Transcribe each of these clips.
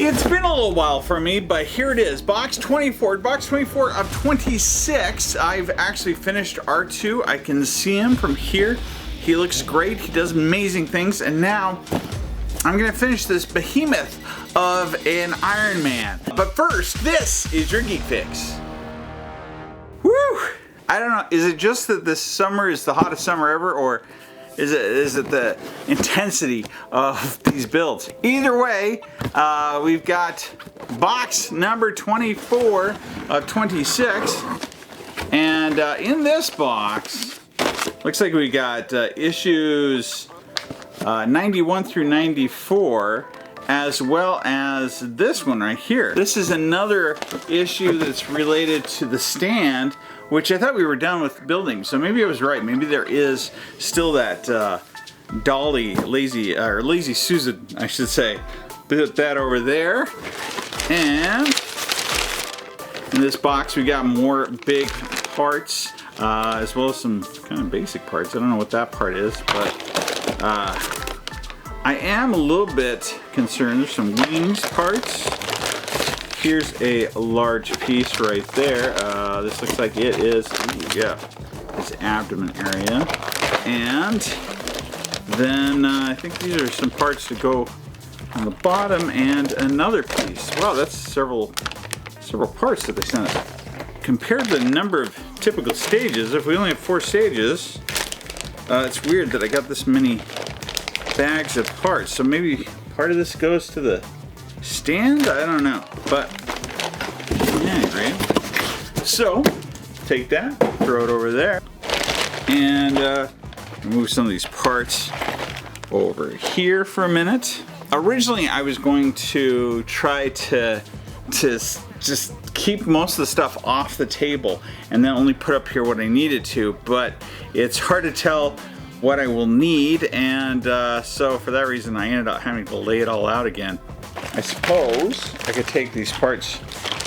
It's been a little while for me, but here it is. Box 24 of 26. I've actually finished R2. I can see him from here. He looks great. He does amazing things. And now I'm gonna finish this behemoth of an Iron Man. But first, this is your Geek Fix. Woo! I don't know, is it just that this summer is the hottest summer ever, or is it the intensity of these builds? Either way, we've got box number 24 of 26. And in this box, looks like we got issues 91 through 94, as well as this one right here. This is another issue that's related to the stand, which I thought we were done with building, so maybe I was right. Maybe there is still that Dolly, Lazy Susan, I should say. Put that over there. And in this box we got more big parts, as well as some kind of basic parts. I don't know what that part is, but I am a little bit concerned. There's some wings parts. Here's a large piece right there. This looks like it is, his abdomen area. And then I think these are some parts to go on the bottom, and another piece. Wow, that's several parts that they sent us. Compared to the number of typical stages, if we only have 4 stages, it's weird that I got this many bags of parts. So maybe part of this goes to the stand? I don't know, but anyway. So take that, throw it over there, and move some of these parts over here for a minute. Originally, I was going to try to just keep most of the stuff off the table and then only put up here what I needed to, but it's hard to tell what I will need, and so for that reason I ended up having to lay it all out again. I suppose I could take these parts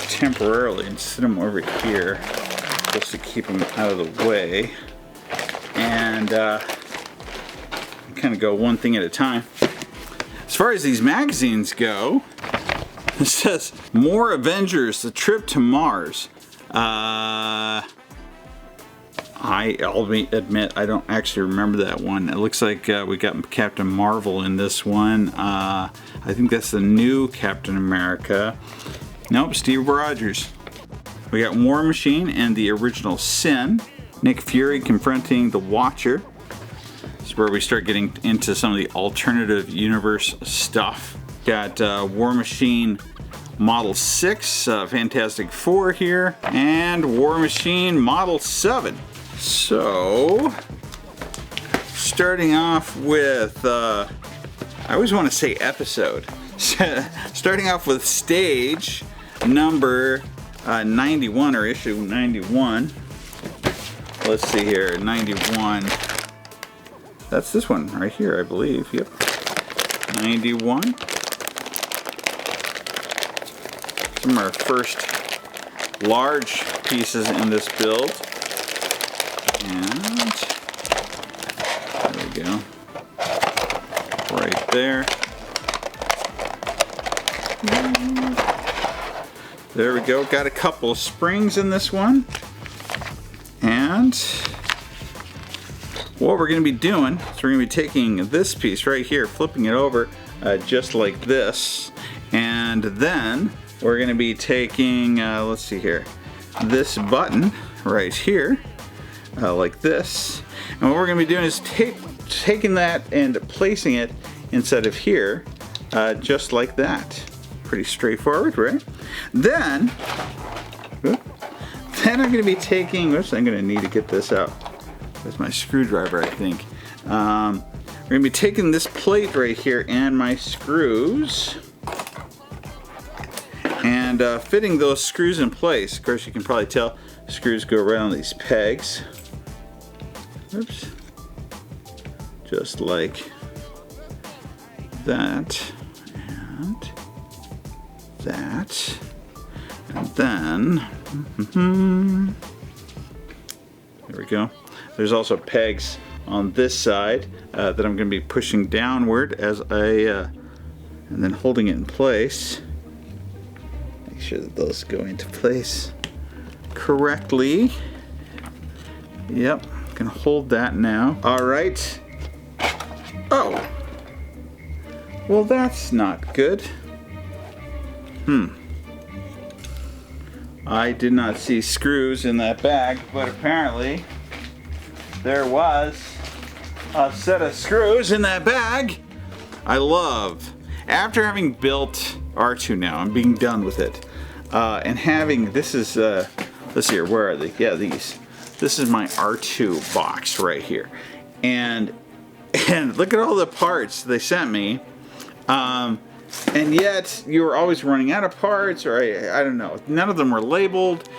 temporarily and sit them over here just to keep them out of the way, and kind of go one thing at a time. As far as these magazines go, it says More Avengers, The Trip to Mars. I'll admit I don't actually remember that one. It looks like we got Captain Marvel in this one. I think that's the new Captain America. Nope, Steve Rogers. We got War Machine and the original Sin. Nick Fury confronting the Watcher. This is where we start getting into some of the alternative universe stuff. Got War Machine Model 6, Fantastic Four here, and War Machine Model 7. So, starting off with, I always want to say episode. Starting off with stage number 91, or issue 91. Let's see here, 91. That's this one right here, I believe. Yep. 91. Some of our first large pieces in this build. And there we go. Right there. There we go. Got a couple of springs in this one. And what we're going to be doing is we're going to be taking this piece right here, flipping it over just like this. And then we're going to be taking, let's see here, this button right here. Like this, and what we're going to be doing is taking that and placing it inside of here, just like that. Pretty straightforward, right? Then I'm going to be taking, oops, I'm going to need to get this out. That's my screwdriver, I think. We're going to be taking this plate right here and my screws, and fitting those screws in place. Of course, you can probably tell screws go right on these pegs. Oops. Just like that, and that, and then there we go. There's also pegs on this side that I'm going to be pushing downward as and then holding it in place. Make sure that those go into place correctly. Yep, can hold that now. All right. Oh, well, that's not good. I did not see screws in that bag, but apparently there was a set of screws in that bag. I love, after having built R2 now, I'm being done with it, and having, this is, let's see here, where are they? Yeah, these. This is my R2 box right here. And look at all the parts they sent me. And yet you were always running out of parts, or I don't know. None of them were labeled.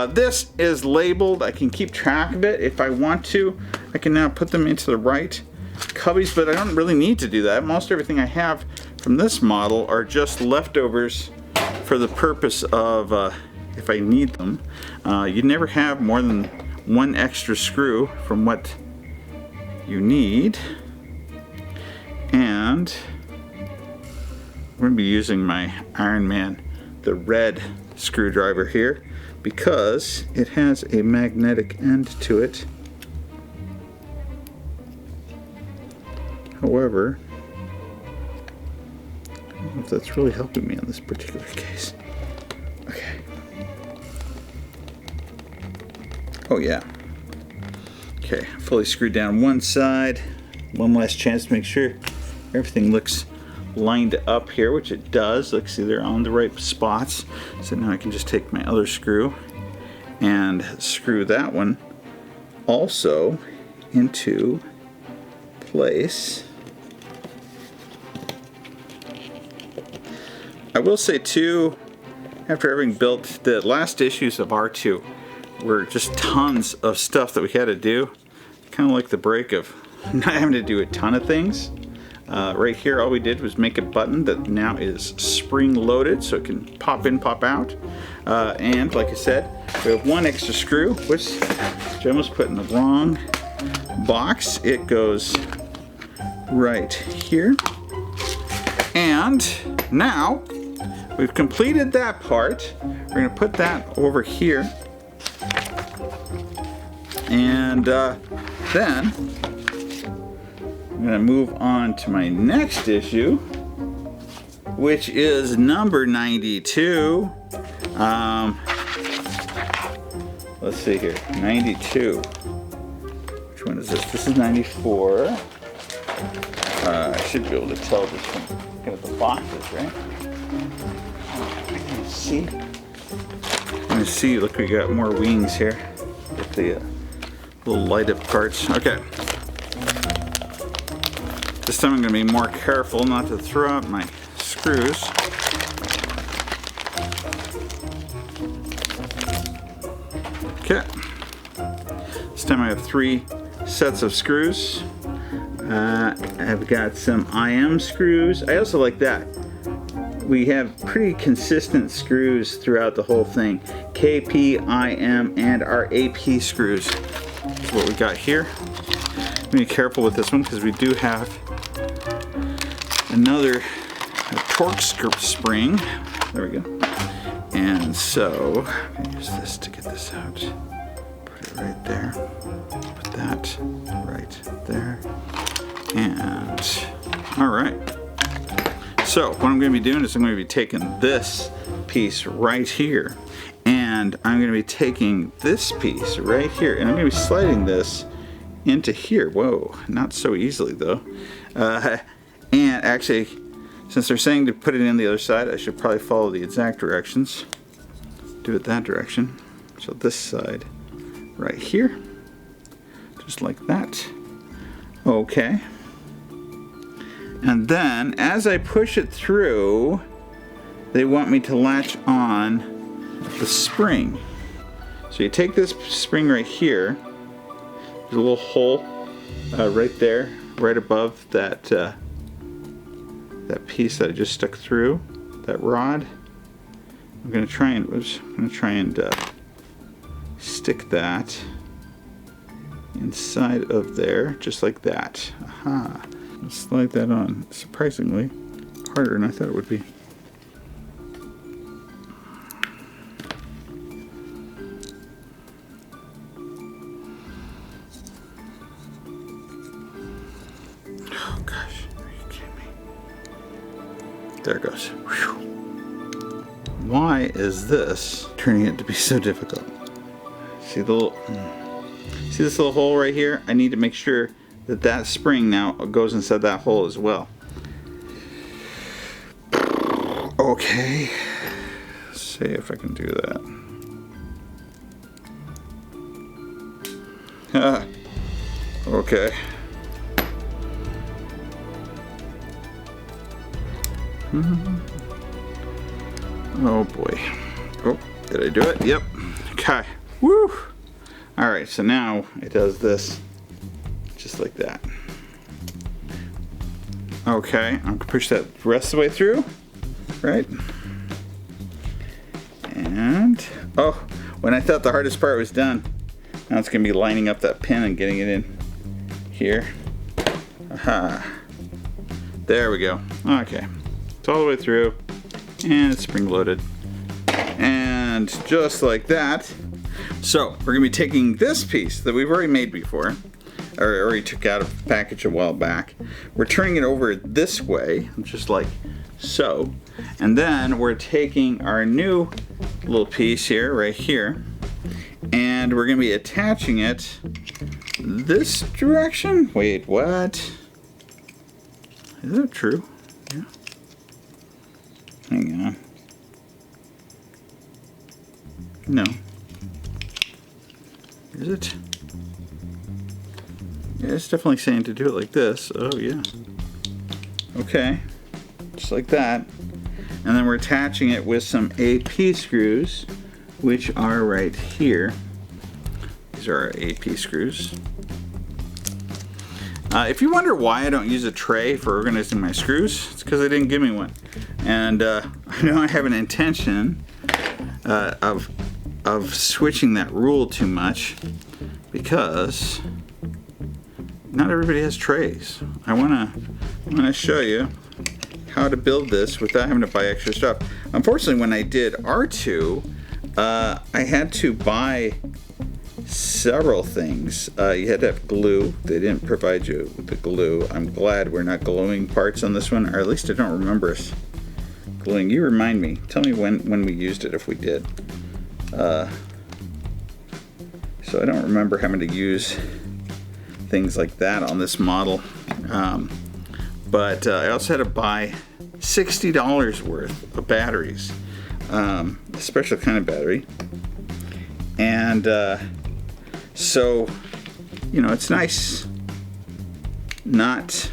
This is labeled. I can keep track of it if I want to. I can now put them into the right cubbies, but I don't really need to do that. Most everything I have from this model are just leftovers for the purpose of if I need them. You never have more than one extra screw from what you need. And I'm going to be using my Iron Man, the red screwdriver here, because it has a magnetic end to it. However, I don't know if that's really helping me in this particular case. Okay. Oh yeah. Okay, fully screwed down one side. One last chance to make sure everything looks lined up here, which it does. Look, see, they're on the right spots. So now I can just take my other screw and screw that one also into place. I will say too, after having built the last issues of R2 were just tons of stuff that we had to do. Kind of like the break of not having to do a ton of things. Right here, all we did was make a button that now is spring loaded, so it can pop in, pop out. And like I said, we have one extra screw, which Jem was put in the wrong box. It goes right here. And now we've completed that part. We're going to put that over here. And then I'm going to move on to my next issue, which is number 92. Let's see here, 92. Which one is this? This is 94. I should be able to tell this from looking at the boxes, right? Let me see. Let me see. Look, we got more wings here with the little light up parts. Okay. This time I'm going to be more careful not to throw out my screws. Okay. This time I have 3 sets of screws. I've got some IM screws. I also like that. We have pretty consistent screws throughout the whole thing. KP, IM, and our AP screws is what we got here. Be careful with this one because we do have another torque spring. There we go. And so I'm gonna use this to get this out. Put it right there. Put that right there. And all right. So what I'm going to be doing is I'm going to be taking this piece right here, and I'm going to be taking this piece right here, and I'm going to be sliding this into here. Whoa, not so easily though. And actually, since they're saying to put it in the other side, I should probably follow the exact directions. Do it that direction. So this side right here, just like that. Okay. And then as I push it through, they want me to latch on the spring. So you take this spring right here, there's a little hole right there, right above that that piece that I just stuck through, that rod. I'm gonna try and stick that inside of there, just like that. Aha. Slide that on surprisingly harder than I thought it would be. There it goes. Whew. Why is this turning it to be so difficult? See the little, see this little hole right here? I need to make sure that that spring now goes inside that hole as well. Okay, let's see if I can do that. Okay. Oh boy. Oh, did I do it? Yep. Okay. Woo! Alright, so now it does this just like that. Okay, I'm gonna push that the rest of the way through. Right? And oh, when I thought the hardest part was done, now it's gonna be lining up that pin and getting it in here. Aha. There we go. Okay. It's all the way through. And it's spring loaded. And just like that. So we're gonna be taking this piece that we've already made before, or already took out of the package a while back. We're turning it over this way, just like so. And then we're taking our new little piece here, right here, and we're gonna be attaching it this direction. Wait, what? Is that true? Yeah. Hang on. No. Is it? Yeah, it's definitely saying to do it like this. Oh, yeah. Okay. Just like that. And then we're attaching it with some AP screws, which are right here. These are our AP screws. If you wonder why I don't use a tray for organizing my screws, it's because they didn't give me one. And I know I have an intention of switching that rule too much, because not everybody has trays. I wanna show you how to build this without having to buy extra stuff. Unfortunately, when I did R2, I had to buy several things. You had to have glue. They didn't provide you with the glue. I'm glad we're not gluing parts on this one, or at least I don't remember us gluing. You remind me. Tell me when we used it, if we did. So I don't remember having to use things like that on this model. But I also had to buy $60 worth of batteries, a special kind of battery. And so, you know, it's nice not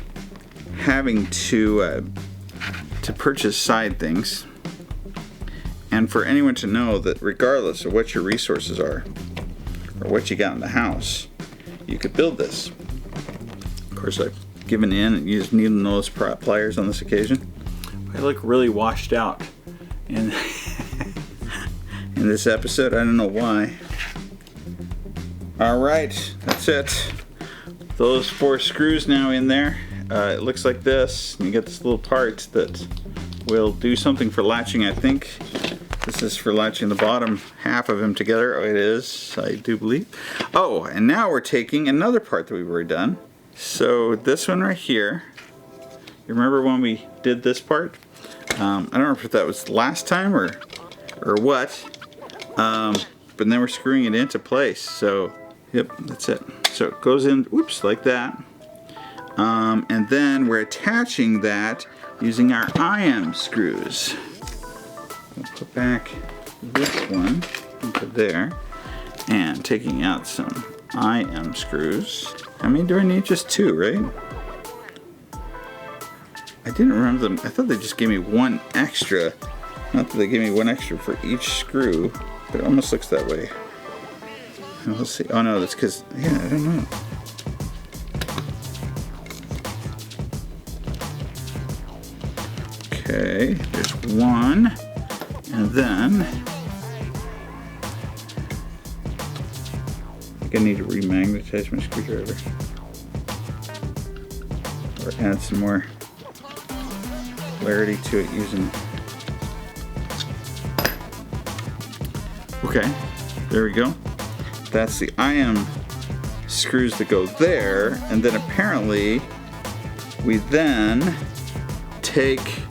having to purchase side things, and for anyone to know that regardless of what your resources are or what you got in the house, you could build this. Of course, I've given in and used needle nose pliers on this occasion. I look really washed out in in this episode. I don't know why. Alright, that's it. Those 4 screws now in there. It looks like this. You get this little part that will do something for latching, I think. This is for latching the bottom half of them together. Oh, it is, I do believe. Oh, and now we're taking another part that we've already done. So this one right here. You remember when we did this part? I don't know if that was last time or what. But then we're screwing it into place. So, yep, that's it. So it goes in, whoops, like that. And then we're attaching that using our IM screws. We'll put back this one into there, and taking out some IM screws. How many do I need? Just 2, right? I didn't remember them. I thought they just gave me 1 extra. Not that they gave me 1 extra for each screw, but it almost looks that way. We'll see. Oh no, that's because, yeah, I don't know. Okay, there's 1, and then I think I need to remagnetize my screwdriver, or add some more clarity to it using. Okay, there we go. That's the IM screws that go there, and then apparently we then take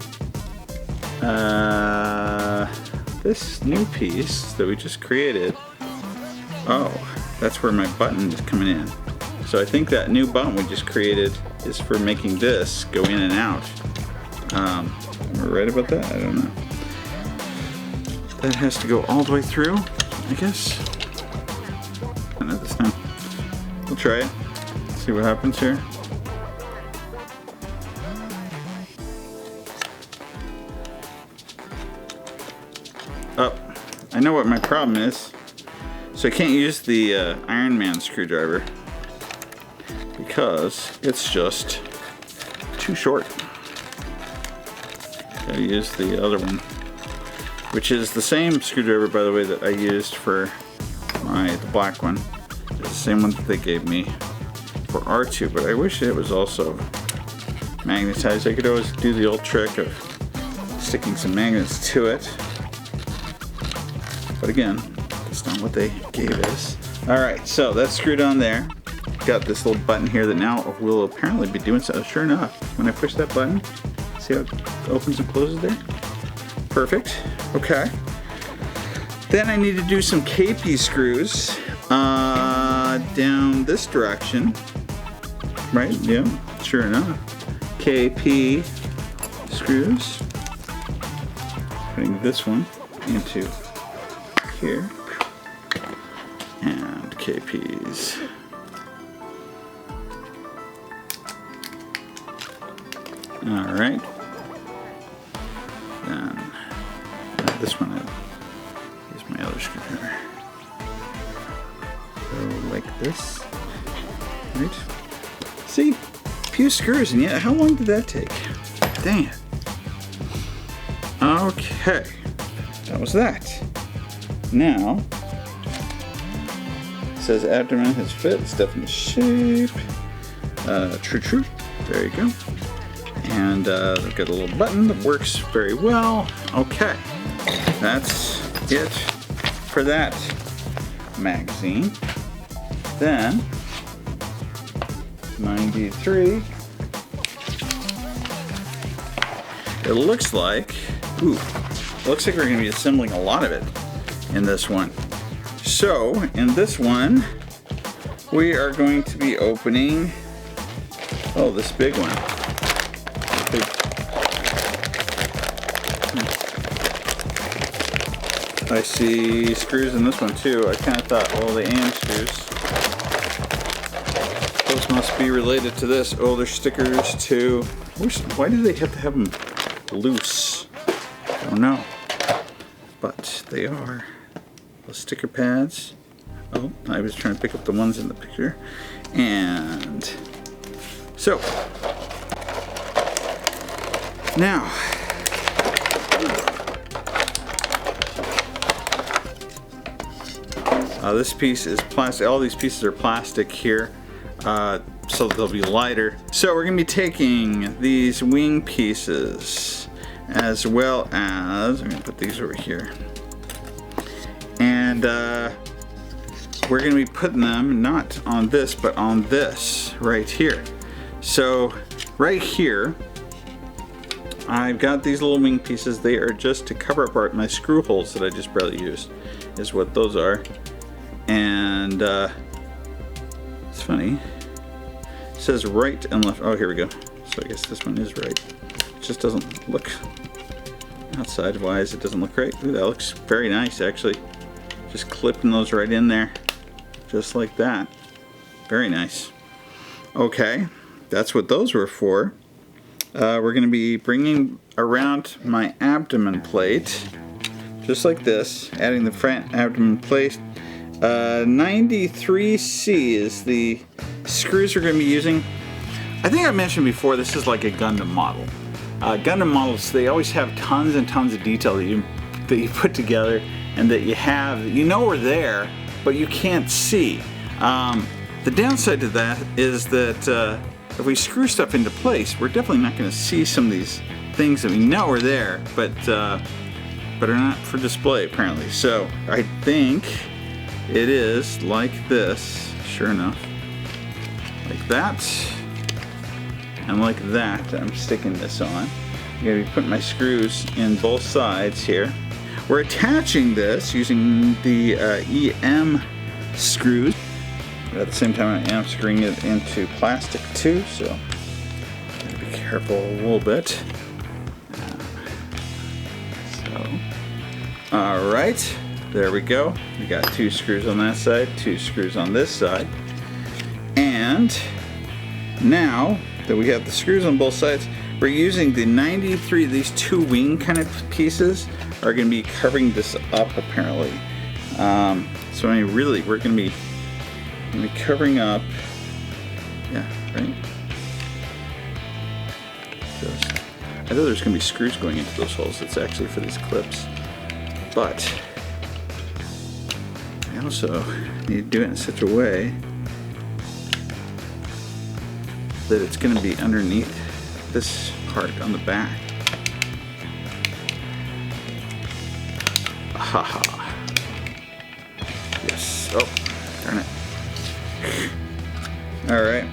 this new piece that we just created, oh, that's where my button is coming in. So I think that new button we just created is for making this go in and out. Am I right about that? I don't know. That has to go all the way through, I guess. Not this time. We'll try it. See what happens here. Oh, I know what my problem is. So I can't use the Iron Man screwdriver because it's just too short. I use the other one, which is the same screwdriver, by the way, that I used for the black one. It's the same one that they gave me for R2, but I wish it was also magnetized. I could always do the old trick of sticking some magnets to it. But again, that's not what they gave us. Alright, so that's screwed on there. Got this little button here that now will apparently be doing so. Sure enough, when I push that button, see how it opens and closes there? Perfect. Okay. Then I need to do some KP screws down this direction. Right? Yeah, sure enough. KP screws. Putting this one into here. And KPs. Alright. Then this one, I use my other screwdriver. So like this. Right? See? A few screws, and yet how long did that take? Dang it. Okay. That was that. Now, it says abdomen has fit, stuff in shape. True. There you go. And they've got a little button that works very well. Okay, that's it for that magazine. Then 93. It looks like, looks like we're going to be assembling a lot of it in this one. So in this one, we are going to be opening, oh, this big one. I see screws in this one too. I kind of thought, well, the AM screws, those must be related to this. Oh, there's stickers too. Why do they have to have them loose? I don't know. But they are. The sticker pads. Oh, I was trying to pick up the ones in the picture. And so, now, this piece is plastic. All these pieces are plastic here, so they'll be lighter. So we're going to be taking these wing pieces, as well as, I'm going to put these over here, and we're going to be putting them not on this, but on this right here. So right here, I've got these little wing pieces. They are just to cover up my screw holes that I just barely used, is what those are. And it's funny, it says right and left. Oh, here we go. So I guess this one is right. It just doesn't look, outside wise, it doesn't look right. Ooh, that looks very nice actually. Just clipping those right in there, just like that. Very nice. Okay, that's what those were for. We're going to be bringing around my abdomen plate, just like this, adding the front abdomen plate. 93C is the screws we're going to be using. I think I mentioned before, this is like a Gundam model. Gundam models, they always have tons and tons of detail that you put together, and that you know are there, but you can't see. The downside to that is that if we screw stuff into place, we're definitely not going to see some of these things that we know are there, but are not for display apparently. So I think it is like this, sure enough, like that, and like that. I'm sticking this on. I'm going to be putting my screws in both sides here. We're attaching this using the EM screws. But at the same time, I am screwing it into plastic too, so gotta be careful a little bit. All right, there we go. We got 2 screws on that side, 2 screws on this side. And now that we have the screws on both sides, we're using the 93, these 2 wing kind of pieces are going to be covering this up apparently. So I mean, really, we're going to be covering up, yeah, right? I know there's going to be screws going into those holes. It's actually for these clips. But I also need to do it in such a way that it's going to be underneath this part on the back. Haha. Yes. Oh, darn it. Alright.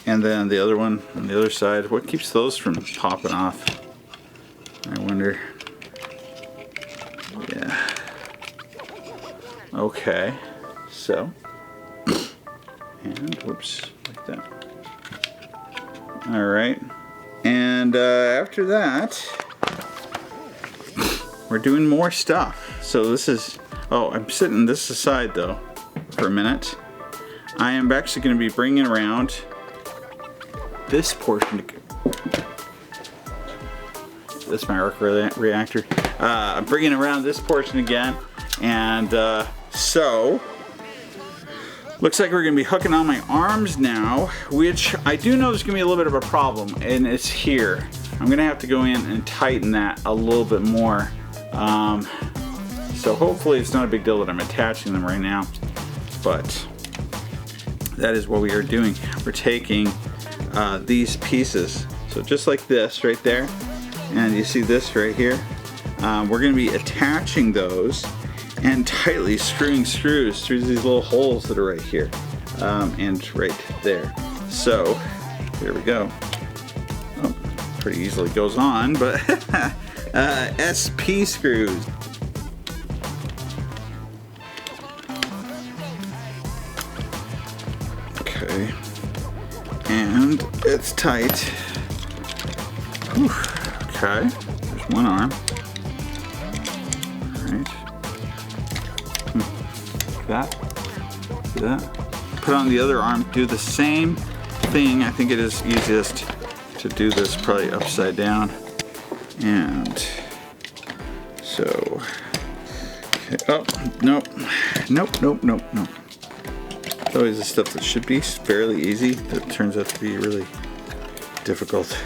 And then the other one on the other side. What keeps those from popping off? I wonder. Yeah. Okay. So. And whoops, like that. Alright. And after that, we're doing more stuff. So this is, oh, I'm sitting this aside though for a minute. I am actually going to be bringing around this portion. That's my arc reactor. I'm bringing around this portion again, and so looks like we're going to be hooking on my arms now, which I do know there's going to be a little bit of a problem, and it's here. I'm going to have to go in and tighten that a little bit more. So hopefully it's not a big deal that I'm attaching them right now, but that is what we are doing. We're taking these pieces, so just like this right there, and you see this right here, we're going to be attaching those and tightly screwing screws through these little holes that are right here and right there. So here we go. Oh, pretty easily goes on, but SP screws. Okay, and it's tight. Whew. Okay, there's one arm. Alright. That. See that? Put on the other arm, do the same thing. I think it is easiest to do this probably upside down. And so, okay. Oh, nope. Nope, nope, nope, nope. It's always the stuff that should be fairly easy that turns out to be really difficult.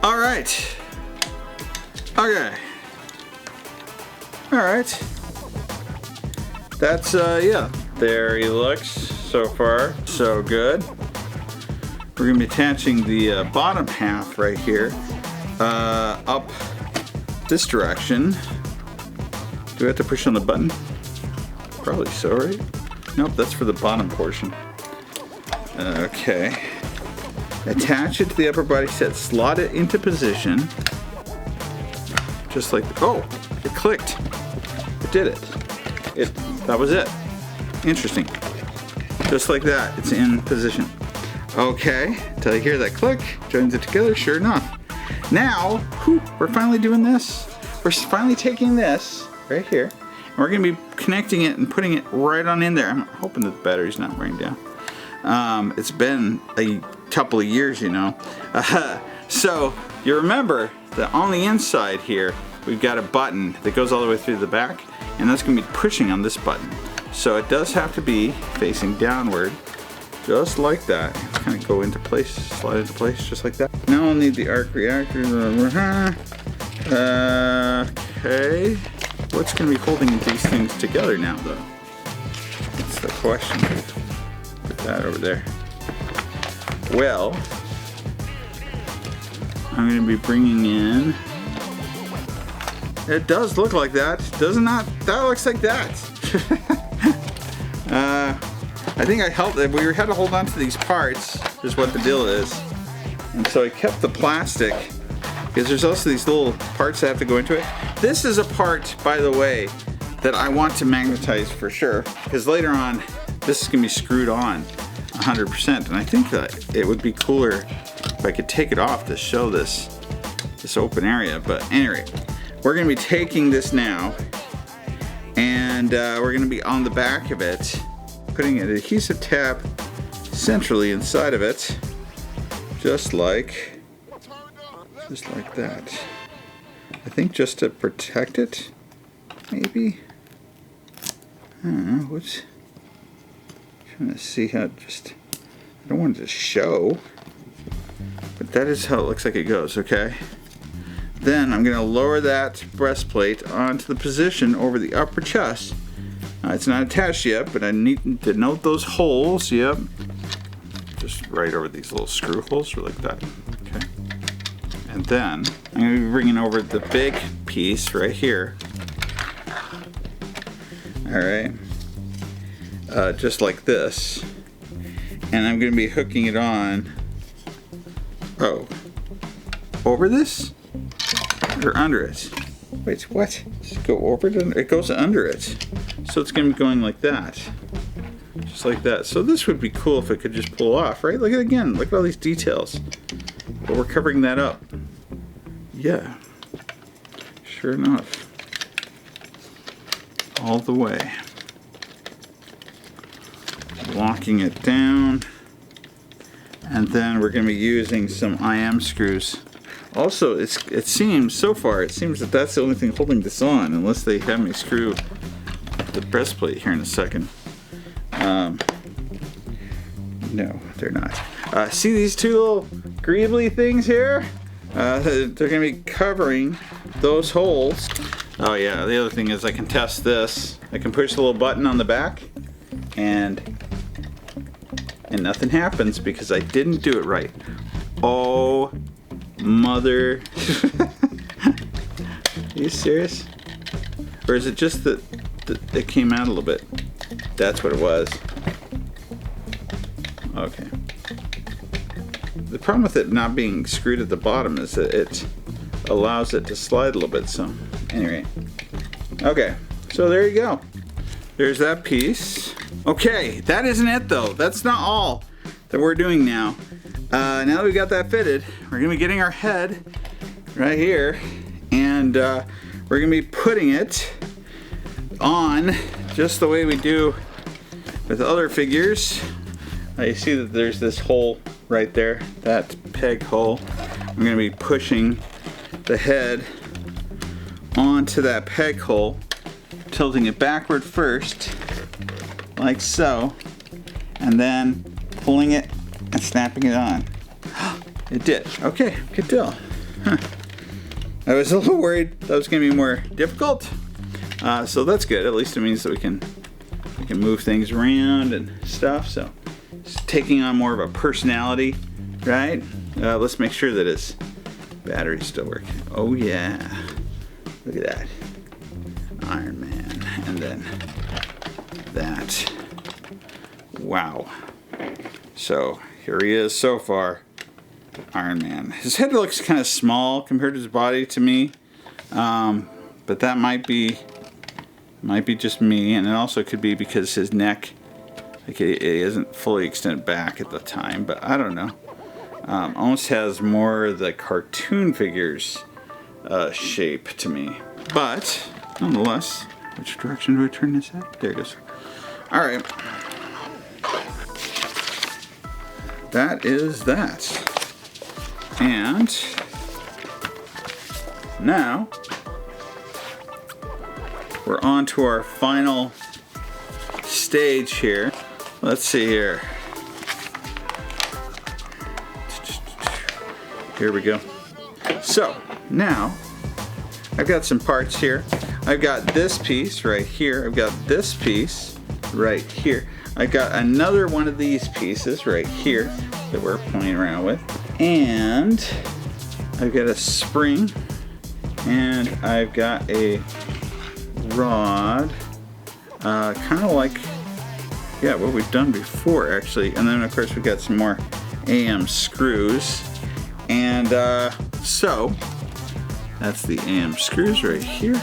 All right. Okay. All right. That's yeah. There he looks. So far, so good. We're gonna be attaching the bottom half right here up this direction. Do we have to push on the button? Probably so, right? Nope, that's for the bottom portion. Okay. Attach it to the upper body set, slot it into position. Just like, oh, it clicked. It did it. That was it. Interesting. Just like that, it's in position. Okay, until you hear that click, joins it together, sure enough. Now, whew, we're finally doing this. We're finally taking this right here, and we're gonna be connecting it and putting it right on in there. I'm hoping that the battery's not running down. It's been a couple of years, you know. So you remember that on the inside here, we've got a button that goes all the way through the back, and that's gonna be pushing on this button. So it does have to be facing downward, just like that. Kind of go into place, slide into place, just like that. Now I'll need the arc reactor. Okay. What's gonna be holding these things together now, though? That's the question. Put that over there. Well, I'm gonna be bringing in. It does look like that, does it not? That looks like that. I think I held it. We had to hold on to these parts, is what the deal is. And so I kept the plastic, because there's also these little parts that have to go into it. This is a part, by the way, that I want to magnetize for sure, because later on, this is going to be screwed on 100%. And I think that it would be cooler if I could take it off to show this open area. But anyway, we're going to be taking this now, and we're going to be on the back of it, putting an adhesive tab centrally inside of it, just like that. I think just to protect it, maybe. I don't know. What's trying to see how I don't want it to show, but that is how it looks like it goes. Okay. Then I'm going to lower that breastplate onto the position over the upper chest. It's not attached yet, but I need to note those holes. Yep. Just right over these little screw holes, like that. Okay. And then I'm going to be bringing over the big piece right here. Alright. Just like this. And I'm going to be hooking it on. Oh. Over this? Or under it? Wait, what? Does it go over it? It goes under it. So it's going to be going like that. Just like that. So this would be cool if it could just pull off, right? Look at it again. Look at all these details. But we're covering that up. Yeah. Sure enough. All the way. Locking it down. And then we're going to be using some IM screws. Also, it seems, so far, it seems that that's the only thing holding this on, unless they have me screw the breastplate here in a second. No, they're not. See these two little greebly things here? They're going to be covering those holes. Oh yeah, the other thing is I can test this. I can push the little button on the back, and nothing happens because I didn't do it right. Oh, mother. Are you serious? Or is it just that it came out a little bit? That's what it was. Okay. The problem with it not being screwed at the bottom is that it allows it to slide a little bit. So anyway. Okay, so there you go. There's that piece. Okay, that isn't it though. That's not all that we're doing now. Now that we got that fitted, we're gonna be getting our head right here, and we're gonna be putting it on just the way we do with other figures. You see that there's this hole right there, that peg hole. I'm gonna be pushing the head onto that peg hole, tilting it backward first, like so, and then pulling it and snapping it on. It did. Okay, good deal. Huh. I was a little worried that was going to be more difficult, so that's good. At least it means that we can move things around and stuff. So it's taking on more of a personality, right? Let's make sure that his batteries still work. Oh yeah, look at that, Iron Man, and then that. Wow. So here he is so far, Iron Man. His head looks kind of small compared to his body to me, but that might be just me, and it also could be because his neck, like, it isn't fully extended back at the time. But I don't know. Almost has more of the cartoon figures shape to me. But nonetheless, which direction do I turn this at? There it goes. All right. That is that. And now we're on to our final stage here. Let's see here. Here we go. So now I've got some parts here. I've got this piece right here. I've got this piece right here. I got another one of these pieces right here that we're playing around with, and I've got a spring, and I've got a rod, kind of like yeah, what we've done before actually. And then of course we got some more AM screws. And so that's the AM screws right here.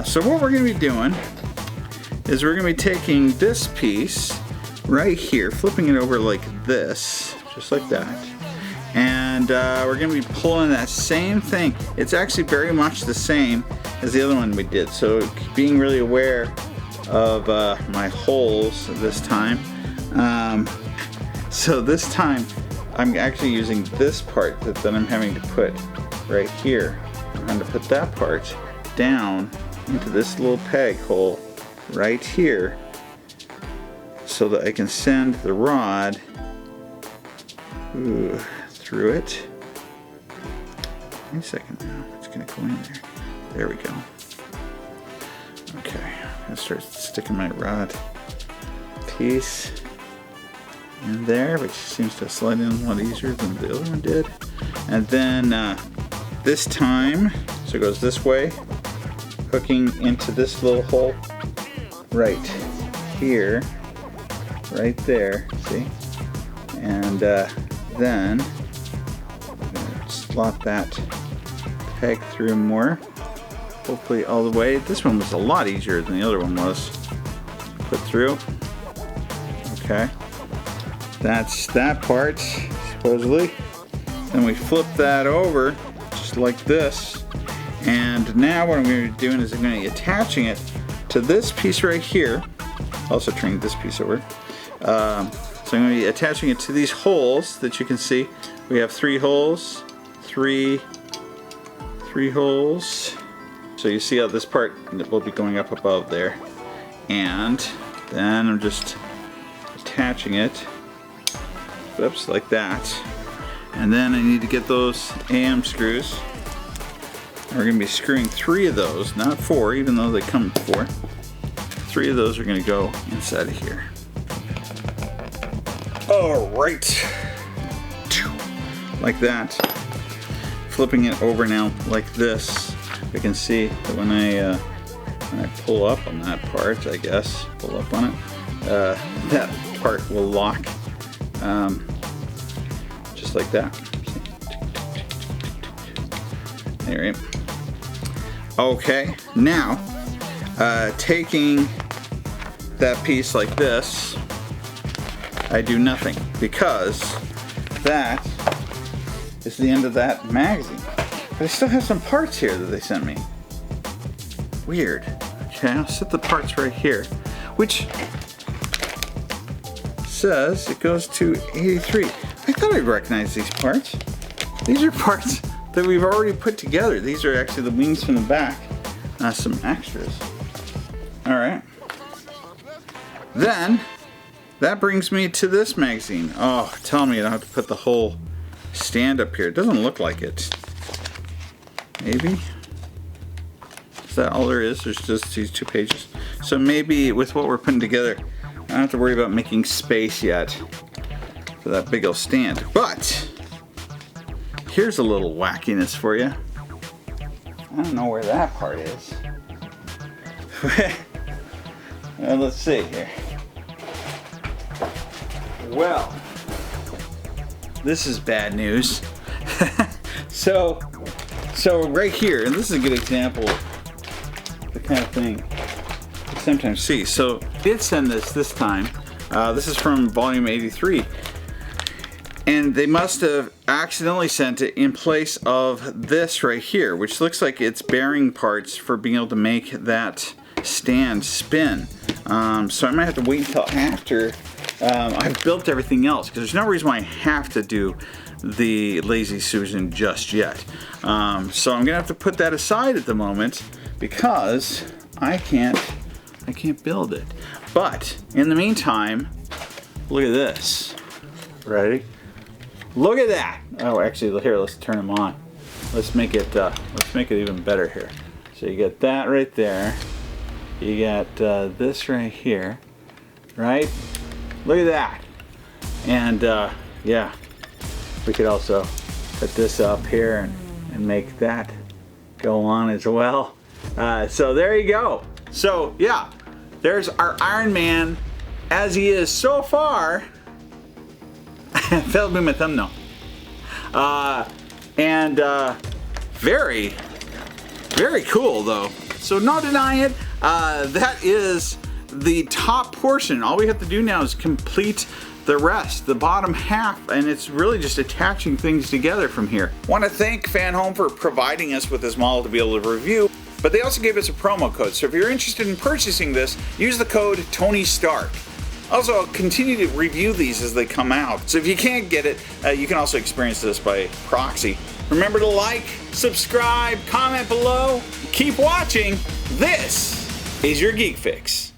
So what we're going to be doing is we're going to be taking this piece right here, flipping it over like this, just like that. And we're going to be pulling that same thing. It's actually very much the same as the other one we did. So being really aware of my holes this time. So this time I'm actually using this part that I'm having to put right here. I'm going to put that part down into this little peg hole right here so that I can send the rod through it. Wait a second now, it's going to go in there. There we go. Okay, I'm going to start sticking my rod piece in there, which seems to slide in a lot easier than the other one did. And then this time, so it goes this way, hooking into this little hole right here, right there, see? And then I'm going to slot that peg through more, hopefully all the way. This one was a lot easier than the other one was. Put through. Okay. That's that part, supposedly. Then we flip that over, just like this. And now what I'm going to be doing is I'm going to be attaching it to this piece right here. Also turning this piece over. So I'm going to be attaching it to these holes that you can see. We have 3 holes, three holes. So you see how this part will be going up above there. And then I'm just attaching it. Oops, like that. And then I need to get those AM screws. We're going to be screwing 3 of those, not 4, even though they come with 4. 3 of those are going to go inside of here. Alright. Like that. Flipping it over now like this. We can see that when I pull up on that part, I guess, pull up on it, that part will lock. Just like that. Alright. Okay, now taking that piece like this, I do nothing because that is the end of that magazine. But I still have some parts here that they sent me. Weird. Okay, I'll set the parts right here, which says it goes to 83. I thought I'd recognize these parts. These are parts that we've already put together. These are actually the wings from the back. Some extras. Alright. Then, that brings me to this magazine. Oh, tell me I don't have to put the whole stand up here. It doesn't look like it. Maybe? Is that all there is? There's just these 2 pages. So maybe with what we're putting together, I don't have to worry about making space yet for that big old stand. But here's a little wackiness for you. I don't know where that part is. Well, let's see here. Well, this is bad news. So right here, and this is a good example of the kind of thing you sometimes see. So I did send this time. This is from volume 83. And they must have accidentally sent it in place of this right here, which looks like it's bearing parts for being able to make that stand spin. So I might have to wait until after I've built everything else, because there's no reason why I have to do the Lazy Susan just yet. So I'm gonna have to put that aside at the moment because I can't build it. But in the meantime, look at this. Ready? Look at that! Oh, actually, here, let's turn them on. Let's make it even better here. So you get that right there. You got this right here, right? Look at that. And yeah, we could also put this up here and make that go on as well. So there you go. So yeah, There's our Iron Man as he is so far. That'll be my thumbnail. Very, very cool though. So no denying it, that is the top portion. All we have to do now is complete the rest, the bottom half, and it's really just attaching things together from here. Want to thank Fanhome for providing us with this model to be able to review, but they also gave us a promo code. So if you're interested in purchasing this, use the code TonyStark. Also, I'll continue to review these as they come out. So if you can't get it, you can also experience this by proxy. Remember to like, subscribe, comment below. Keep watching. This is your Geek Fix.